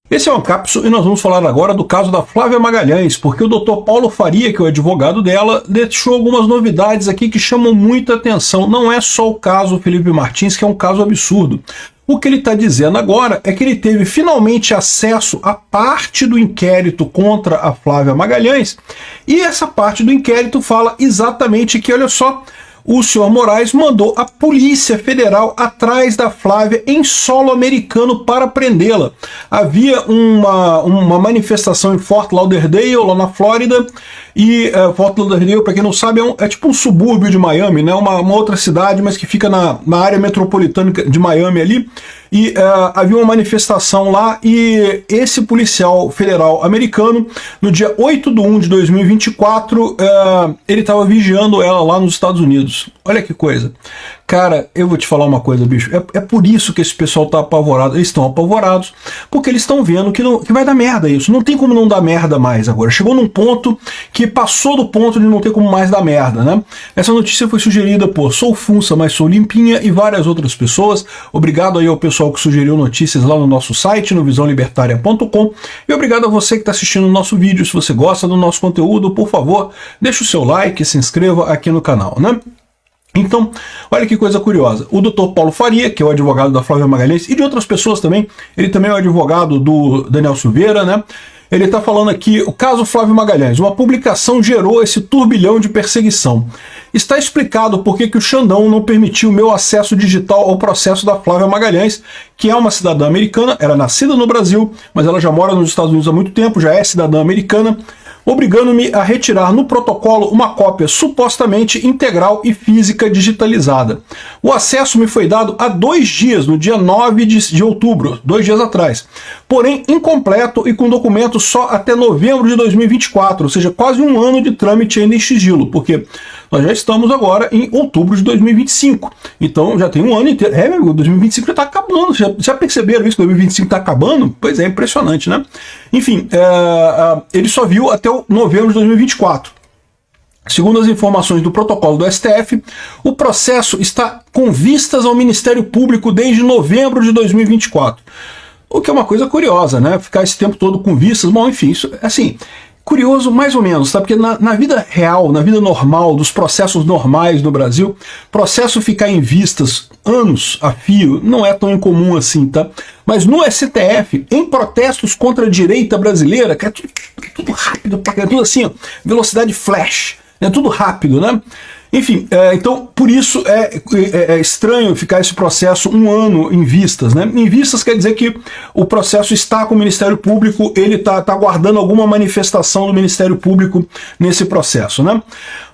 Esse é o Ancapso e nós vamos falar agora do caso da Flávia Magalhães, porque o Dr. Paulo Faria, que é o advogado dela, deixou algumas novidades aqui que chamam muita atenção. Não é só o caso Felipe Martins, que é um caso absurdo. O que ele está dizendo agora é que ele teve finalmente acesso à parte do inquérito contra a Flávia Magalhães, e essa parte do inquérito fala exatamente que, olha só, o senhor Moraes mandou a Polícia Federal atrás da Flávia em solo americano para prendê-la. Havia uma manifestação em Fort Lauderdale, lá na Flórida, e Fort Lauderdale, para quem não sabe, é tipo um subúrbio de Miami, né? uma outra cidade, mas que fica na área metropolitana de Miami ali, e havia uma manifestação lá, e esse policial federal americano, no dia 8/1 de 2024, ele estava vigiando ela lá nos Estados Unidos. Olha que coisa. Cara, eu vou te falar uma coisa, bicho, é por isso que esse pessoal tá apavorado. Eles estão apavorados, porque eles estão vendo que vai dar merda isso. Não tem como não dar merda mais agora. Chegou num ponto que passou do ponto de não ter como mais dar merda, né? Essa notícia foi sugerida por Sou Funça, mas Sou Limpinha e várias outras pessoas. Obrigado aí ao pessoal que sugeriu notícias lá no nosso site, no visãolibertaria.com, e obrigado a você que está assistindo o nosso vídeo. Se você gosta do nosso conteúdo, por favor, deixa o seu like e se inscreva aqui no canal, né? Então, olha que coisa curiosa, o Dr. Paulo Faria, que é o advogado da Flávia Magalhães e de outras pessoas também, ele também é o advogado do Daniel Silveira, né? Ele está falando aqui, o caso Flávio Magalhães, uma publicação gerou esse turbilhão de perseguição. Está explicado por que o Xandão não permitiu meu acesso digital ao processo da Flávia Magalhães, que é uma cidadã americana, era nascida no Brasil, mas ela já mora nos Estados Unidos há muito tempo, já é cidadã americana, obrigando-me a retirar no protocolo uma cópia supostamente integral e física digitalizada. O acesso me foi dado há 2 dias, no dia 9 de outubro, 2 dias atrás, porém incompleto e com documento só até novembro de 2024, ou seja, quase um ano de trâmite ainda em sigilo, porque nós já estamos agora em outubro de 2025, então já tem um ano inteiro. Meu amigo, 2025 já está acabando, já perceberam isso? 2025 está acabando? Pois é, impressionante, né? Enfim, ele só viu até o novembro de 2024. Segundo as informações do protocolo do STF, o processo está com vistas ao Ministério Público desde novembro de 2024. O que é uma coisa curiosa, né? Ficar esse tempo todo com vistas, bom, enfim, isso, assim, curioso mais ou menos, tá? Porque na vida real, na vida normal, dos processos normais no Brasil, processo ficar em vistas anos a fio não é tão incomum assim, tá? Mas no STF, em protestos contra a direita brasileira, que é tudo rápido, é tudo assim, ó, velocidade flash, é tudo rápido, né? Enfim, então por isso é estranho ficar esse processo um ano em vistas, né? Em vistas quer dizer que o processo está com o Ministério Público, ele está aguardando alguma manifestação do Ministério Público nesse processo, né?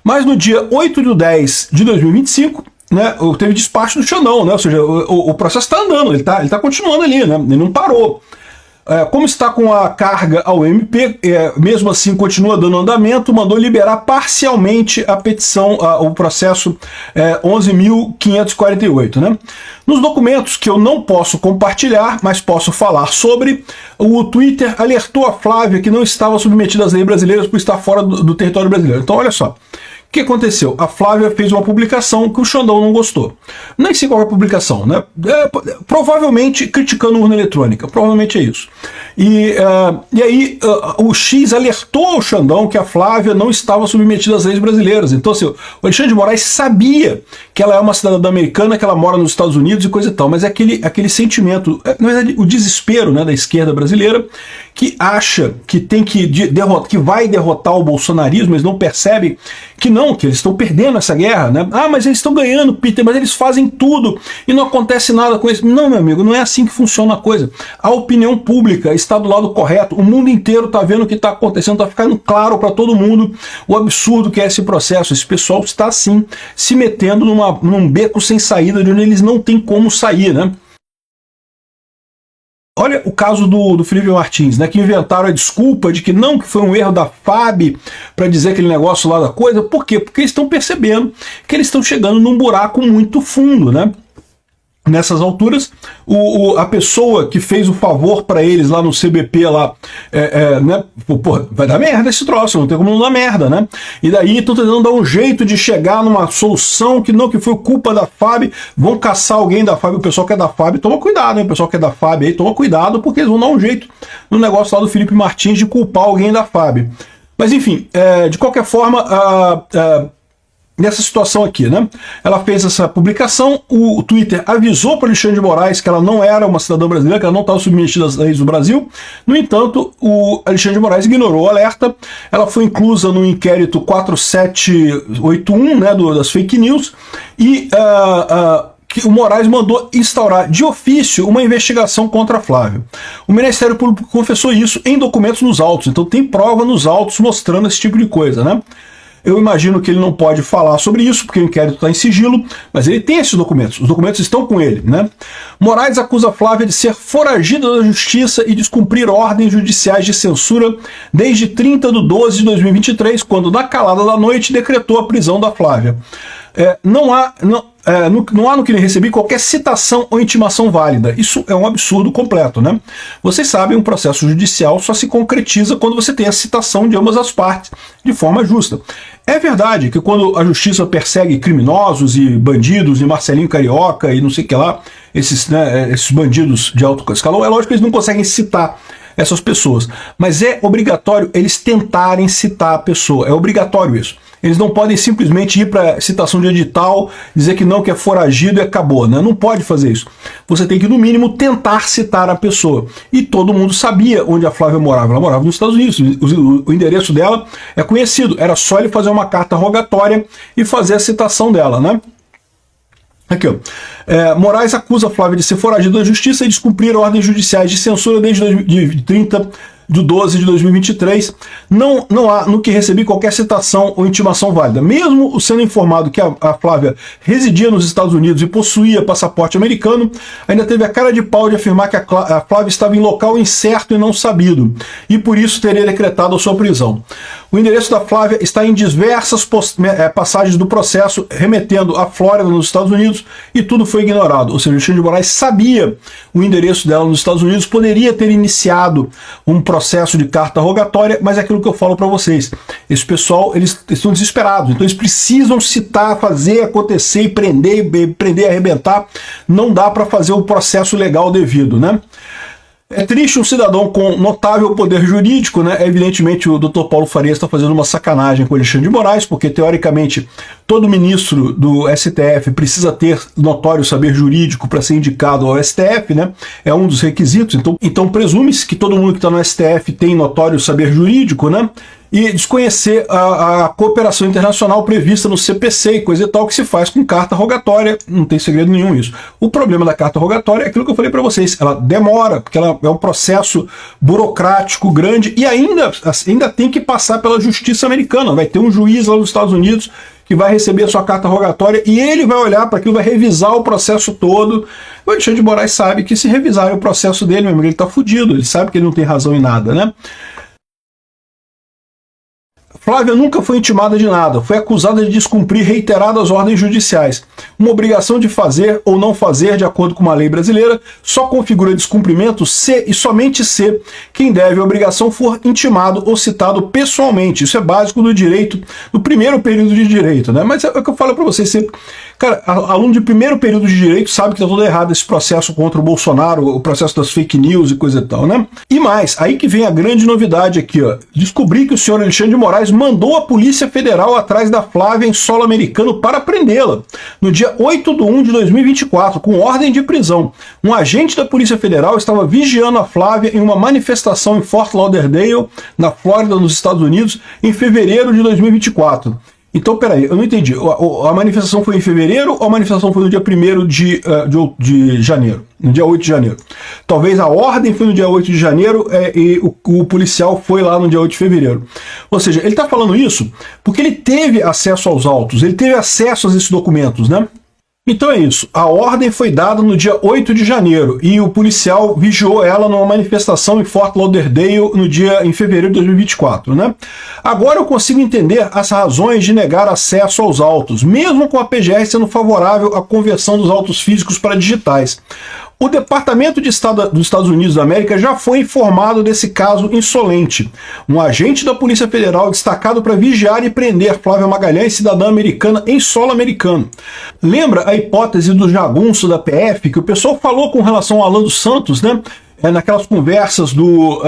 Mas no dia 8/10 de 2025, né, teve despacho do Xandão, né? Ou seja, o processo está andando, ele tá continuando ali, né? Ele não parou. Como está com a carga ao MP, mesmo assim continua dando andamento, mandou liberar parcialmente a petição, o processo 11.548, né? Nos documentos que eu não posso compartilhar, mas posso falar sobre, o Twitter alertou a Flávia que não estava submetida às leis brasileiras por estar fora do território brasileiro. Então olha só, o que aconteceu? A Flávia fez uma publicação que o Xandão não gostou. Nem sei qual é a publicação, né? Provavelmente criticando a urna eletrônica, provavelmente é isso. E aí o X alertou o Xandão que a Flávia não estava submetida às leis brasileiras. Então assim, o Alexandre de Moraes sabia que ela é uma cidadã americana, que ela mora nos Estados Unidos e coisa e tal, mas é aquele sentimento, na verdade o desespero, né, da esquerda brasileira, que acha que tem que vai derrotar o bolsonarismo, eles não percebem que não, que eles estão perdendo essa guerra, né? Ah, mas eles estão ganhando, Peter, mas eles fazem tudo e não acontece nada com isso. Não, meu amigo, não é assim que funciona a coisa. A opinião pública está do lado correto, o mundo inteiro está vendo o que está acontecendo, está ficando claro para todo mundo o absurdo que é esse processo. Esse pessoal está, sim, se metendo num beco sem saída, de onde eles não têm como sair, né? Olha o caso do Felipe Martins, né, que inventaram a desculpa de que não, que foi um erro da FAB para dizer aquele negócio lá da coisa. Por quê? Porque eles estão percebendo que eles estão chegando num buraco muito fundo, né? Nessas alturas, a pessoa que fez o favor para eles lá no CBP, lá, né, vai dar merda esse troço, não tem como não dar merda, né? E daí estão tentando dar um jeito de chegar numa solução que foi culpa da FAB, vão caçar alguém da FAB, o pessoal que é da FAB, toma cuidado, hein? O pessoal que é da FAB aí, toma cuidado, porque eles vão dar um jeito no negócio lá do Felipe Martins de culpar alguém da FAB. Mas enfim, de qualquer forma, nessa situação aqui, né? Ela fez essa publicação, o Twitter avisou para Alexandre de Moraes que ela não era uma cidadã brasileira, que ela não estava submetida às leis do Brasil. No entanto, o Alexandre de Moraes ignorou o alerta. Ela foi inclusa no inquérito 4781, né, das fake news, e que o Moraes mandou instaurar de ofício uma investigação contra a Flávia. O Ministério Público confessou isso em documentos nos autos, então tem prova nos autos mostrando esse tipo de coisa, né? Eu imagino que ele não pode falar sobre isso, porque o inquérito está em sigilo, mas ele tem esses documentos, os documentos estão com ele, né? Moraes acusa Flávia de ser foragida da justiça e descumprir ordens judiciais de censura desde 30/12 de 2023, quando, na calada da noite, decretou a prisão da Flávia. Não há no que ele receber qualquer citação ou intimação válida. Isso é um absurdo completo, né? Vocês sabem, um processo judicial só se concretiza quando você tem a citação de ambas as partes de forma justa. É verdade que quando a justiça persegue criminosos e bandidos e Marcelinho Carioca e não sei o que lá, esses bandidos de alto escalão, é lógico que eles não conseguem citar essas pessoas, mas é obrigatório eles tentarem citar a pessoa, é obrigatório isso. Eles não podem simplesmente ir para citação de edital, dizer que não, que é foragido e acabou, né? Não pode fazer isso. Você tem que, no mínimo, tentar citar a pessoa. E todo mundo sabia onde a Flávia morava. Ela morava nos Estados Unidos. O endereço dela é conhecido. Era só ele fazer uma carta rogatória e fazer a citação dela, né? Aqui, ó. Moraes acusa a Flávia de ser foragida da justiça e descumprir ordens judiciais de censura desde 30/12 de 2023, não há no que receber qualquer citação ou intimação válida. Mesmo sendo informado que a Flávia residia nos Estados Unidos e possuía passaporte americano, ainda teve a cara de pau de afirmar que a Flávia estava em local incerto e não sabido, e por isso teria decretado a sua prisão. O endereço da Flávia está em diversas passagens do processo, remetendo à Flórida, nos Estados Unidos, e tudo foi ignorado. Ou seja, o Alexandre de Moraes sabia o endereço dela nos Estados Unidos, poderia ter iniciado um processo de carta rogatória, mas é aquilo que eu falo para vocês. Esse pessoal, eles estão desesperados, então eles precisam citar, fazer acontecer e prender e arrebentar. Não dá para fazer o processo legal devido, né? É triste um cidadão com notável poder jurídico, né? Evidentemente o Dr. Paulo Faria está fazendo uma sacanagem com o Alexandre de Moraes, porque teoricamente todo ministro do STF precisa ter notório saber jurídico para ser indicado ao STF, né? É um dos requisitos, então presume-se que todo mundo que está no STF tem notório saber jurídico, né? E desconhecer a cooperação internacional prevista no CPC e coisa e tal, que se faz com carta rogatória, não tem segredo nenhum isso. O problema da carta rogatória é aquilo que eu falei para vocês, ela demora, porque ela é um processo burocrático grande e ainda tem que passar pela justiça americana, vai ter um juiz lá nos Estados Unidos que vai receber a sua carta rogatória e ele vai olhar para aquilo, vai revisar o processo todo. O Alexandre de Moraes sabe que se revisar o processo dele, meu amigo, ele está fudido, ele sabe que ele não tem razão em nada, né? Flávia nunca foi intimada de nada, foi acusada de descumprir reiteradas ordens judiciais. Uma obrigação de fazer ou não fazer, de acordo com uma lei brasileira, só configura descumprimento se e somente se quem deve a obrigação for intimado ou citado pessoalmente. Isso é básico do direito, no primeiro período de direito, né? Mas é o que eu falo para vocês sempre. Cara, aluno de primeiro período de direito sabe que tá tudo errado esse processo contra o Bolsonaro, o processo das fake news e coisa e tal, né? E mais, aí que vem a grande novidade aqui, ó. Descobri que o senhor Alexandre de Moraes mandou a Polícia Federal atrás da Flávia em solo americano para prendê-la. No dia 8/1 de 2024, com ordem de prisão. Um agente da Polícia Federal estava vigiando a Flávia em uma manifestação em Fort Lauderdale, na Flórida, nos Estados Unidos, em fevereiro de 2024. Então, peraí, eu não entendi. A manifestação foi em fevereiro ou a manifestação foi no dia 1º de janeiro? No dia 8 de janeiro. Talvez a ordem foi no dia 8 de janeiro e o policial foi lá no dia 8 de fevereiro. Ou seja, ele está falando isso porque ele teve acesso aos autos, ele teve acesso a esses documentos, né? Então é isso, a ordem foi dada no dia 8 de janeiro e o policial vigiou ela numa manifestação em Fort Lauderdale em fevereiro de 2024, né? Agora eu consigo entender as razões de negar acesso aos autos, mesmo com a PGR sendo favorável à conversão dos autos físicos para digitais. O Departamento de Estado dos Estados Unidos da América já foi informado desse caso insolente. Um agente da Polícia Federal destacado para vigiar e prender Flávia Magalhães, cidadã americana, em solo americano. Lembra a hipótese do jagunço da PF, que o pessoal falou com relação ao Alan dos Santos, né? naquelas conversas do